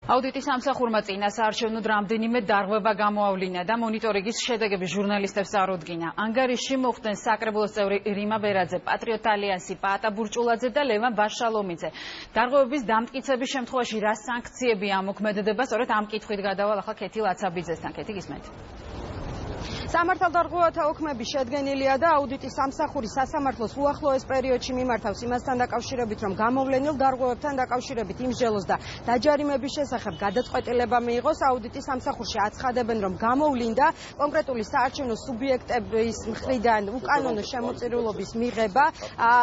აუდიტის სამსახურმა წინა საარჩევნოდ რამდენიმე დარღვევა გამოავლინა და მონიტორინგის შედეგები ჟურნალისტებს წარუდგინა. ანგარიშში მოხვდნენ საკრებულოს წევრი რიმა ბერაძე, პატრიოტთა ალიანსი პაატა ბურჭულაძე და ლევან ვარშალომიძე. დარღვევების დამტკიცების შემთხვევაში რა სანქციები ამოქმედება? სწორედ ამ კითხვით გადავალ ახლა ქეთი ლაცაბიძესთან. ქეთი, გისმენთ? სამართალდარღვევათა ოქმები შედგენილია და აუდიტის სამსახური სასამართლოს უახლოეს პერიოდში მიმართავს იმასთან დაკავშირებით, რომ გამოვლენილ დარღვევებთან დაკავშირებით იმსჯელოს და დაჯარიმების შესახებ გადაწყვეტილება მიიღოს. აუდიტის სამსახურში აცხადებენ, რომ გამოვლინდა კონკრეტული საარჩევნო სუბიექტების მხრიდან უკანონო შემოწირულობის მიღება.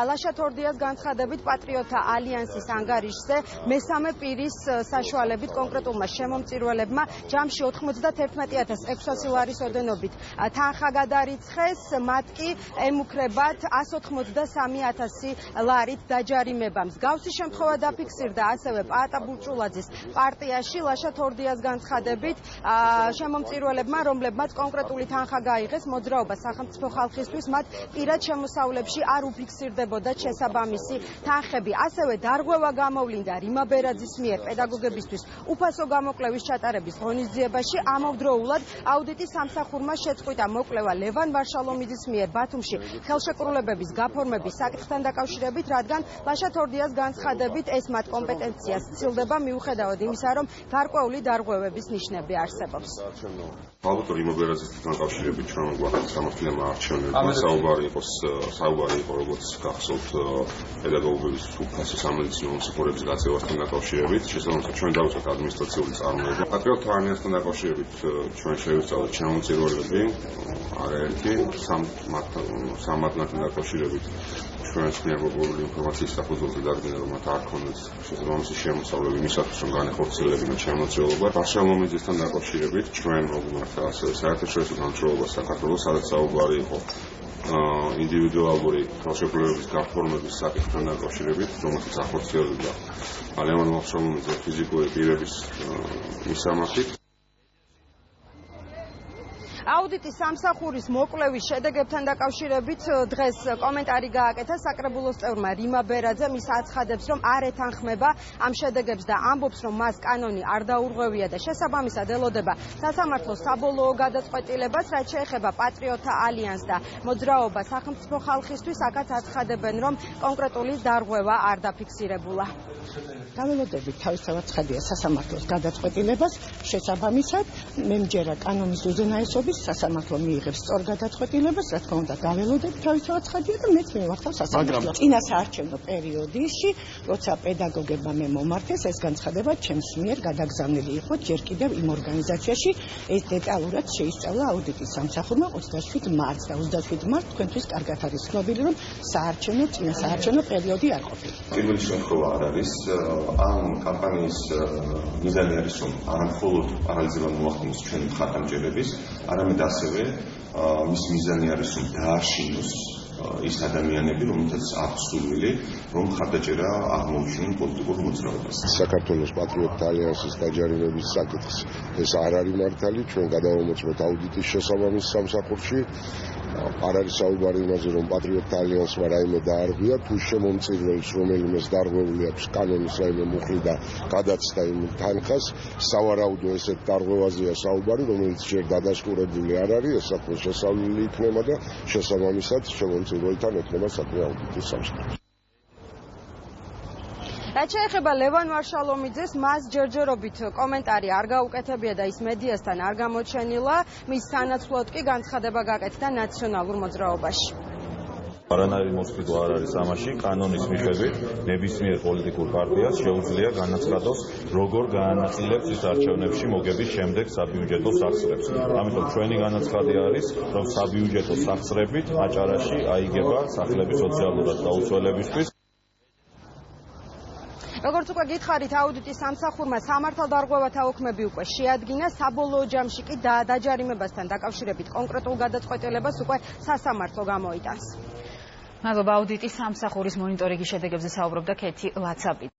ლაშა თორდიას განცხადებით, პატრიოტთა ალიანსის ანგარიშზე მესამე პირის საშუალებით კონკრეტულმა შემომწირულებმა ჯამში 91,600 ლარის ოდენობით თანხა გადარიცხეს, მათ კი ემუქრებათ 183,000 ლარით დაჯარიმება. მსგავსი შემთხვევა დაფიქსირდა ასევე პაატა ბურჭულაძის პარტიაში. ლაშა თორდიას განცხადებით, შემომწირულებმა, რომლებმაც კონკრეტული თანხა გაიღეს მოძრაობა სახელმწიფო ხალხისთვის, მათ პირად შემოსავლებში არ უფიქსირდებოდათ შესაბამისი თანხები. ასევე დარღვევა გამოვლინდა რიმა ბერაძის მიერ პედაგოგებისთვის უფასო გამოკვლევის ჩატარების ღონისძიებაში. ამავდროულად აუდიტის სამსახურმა შეწყვიტა მოკვლევა ლევან ვარშალომიძის მიერ ბათუმში ხელშეკრულებების გაფორმების საკითხთან დაკავშირებით, რადგან ლაშა თორდიას განცხადებით ეს მათ კომპეტენციას სცილდება მიუხედავად იმისა, რომ გარკვეული დარღვევების ნიშნები არსებობს. ალბათ რიმა ბერაძესთან დაკავშირებით ჩვენ გვაქვს სამართლებრივი არჩევნები, საუბარი იყო როგორც გახსოვთ პედაგოგების უფასო სამედიცინო მომსახურების გაწევასთან დაკავშირებით, შესაბამისად ჩვენ დავუწყეთ ადმინისტრაციული წარმოება. პატრიოტთა ალიანსთან დაკავშირებით ჩვენ შევისწავლეთ შემომწირულობები, არაერთი სამათთან დაკავშირებით ჩვენს მიერ მოპოვებული ინფორმაციის საფუძველზე დადგინდა, რომ მათ არ ქონდათ შესაბამისი შემოსავლები იმისათვის, რომ განეხორციელებინათ შემოწირულობა. ვარშალომიძესთან დაკავშირებით ჩვენ მოგმართა ასევე საერთაშორისო გამჭრელობა საქართველოს, სადაც საუბარი იყო ინდივიდუალური ხელშეკრულებების გაფორმების საკითხთან დაკავშირებით, რომელსაც ახორციელებდა ლევან ვარშალომიძე ფიზიკური პირების მისამართით. აუდიტის სამსახურის მოკვლევის შედეგებთან დაკავშირებით დღეს კომენტარი გააკეთა საკრებულოს წევრმა რიმა ბერაძემ. ის აცხადებს, რომ არ ეთანხმება ამ შედეგებს და ამბობს, რომ მას კანონი არ დაურღვევია და შესაბამისად ელოდება სასამართლოს საბოლოო გადაწყვეტილებას. რაც შეეხება პატრიოტთა ალიანსს და მოძრაობა სახელმწიფო ხალხისთვის, აქაც აცხადებენ, რომ კონკრეტული დარღვევა არ დაფიქსირებულა. გაველოდებით თავისთავად ცხადია სასამართლოს გადაწყვეტილებას, შესაბამისად მემჯერა კანონის უზენაესობის სასამართლო მიიღებს სწორ გადაწყვეტილებას, რა თქმა უნდა გაველოდებით თავისთავად ცხადია და მეც მივახთავ სასამართლოს. წინა საარჩევნო პერიოდში, როცა პედაგოგებმა მე მომართეს, ეს განცხადება ჩემს მიერ გადაგზავნილი იყო ჯერ კიდევ იმ ორგანიზაციაში. ეს დეტალურად შეისწავლა აუდიტის სამსახურმა 27 მარტს და 27 მარტს თქვენთვის კარგად არის ცნობილი, რომ წინა საარჩევნო პერიოდი არ ყოფილა. პირველი შემთხვევა არ არის. ამ კამპანიის მიზანი არის, რომ არა მხოლოდ პარალიზებად მოახდინოს ჩვენი მხარდამჭერების, არამედ ასევე მის მიზანი არის, რომ დააშინოს ის ადამიანები, რომელთაც აქვს სურვილი, რომ მხარდაჭერა აღმოუჩინონ პოლიტიკურ მოძრაობას. საქართველოს პატრიოტთა ალიანსის დაჯარიმების საკითხს ეს არ არის მართალი, ჩვენ გადავამოწმეთ აუდიტის შესაბამის სამსახურში. არ არის საუბარი იმაზე, რომ პატრიოტთა ალიანსმა რაიმე დაარღვია, თუ შემომწირულს რომელიმეს დარღვეული აქვს კანონის რაიმე მუხლი და გადაცდა იმ თანხას, სავარაუდო ესეთ დარღვევაზეა საუბარი, რომელიც ჯერ დადასტურებული არ არის, ეს საქმე შესავლილი იქნება და შესაბამისად შემომწირულთან ექნება საქმე აუდიტის სამსახურში. რაც შეეხება ლევან ვარშალომიძეს, მას ჯერჯერობით კომენტარი არ გაუკეთებია და ის მედიასთან არ გამოჩენილა. მის სანაცვლოდ კი განცხადება გაკეთდა ნაციონალურ მოძრაობაში. არანაირი მოსყიდვა არ არის ამაში. კანონის მიხედვით ნებისმიერ პოლიტიკურ პარტიას შეუძლია განაცხადოს, როგორ გაანაწილებს ის არჩევნებში მოგების შემდეგ საბიუჯეტო სახსრებს. ამიტომ ჩვენი განაცხადი არის, რომ საბიუჯეტო სახსრებით აჭარაში აიგება სახლების სოციალურად დაუცველებისთვის. როგორც უკვე გითხარით, აუდიტის სამსახურმა სამართალდარღვევათა ოქმები უკვე შეადგინა. საბოლოო ჯამში კი დაჯარიმებასთან დაკავშირებით კონკრეტულ გადაწყვეტილებას უკვე სასამართლო გამოიტანს. მადლობა. აუდიტის სამსახურის მონიტორინგის შედეგებზე საუბრობდა ქეთი ლაცაბიძე.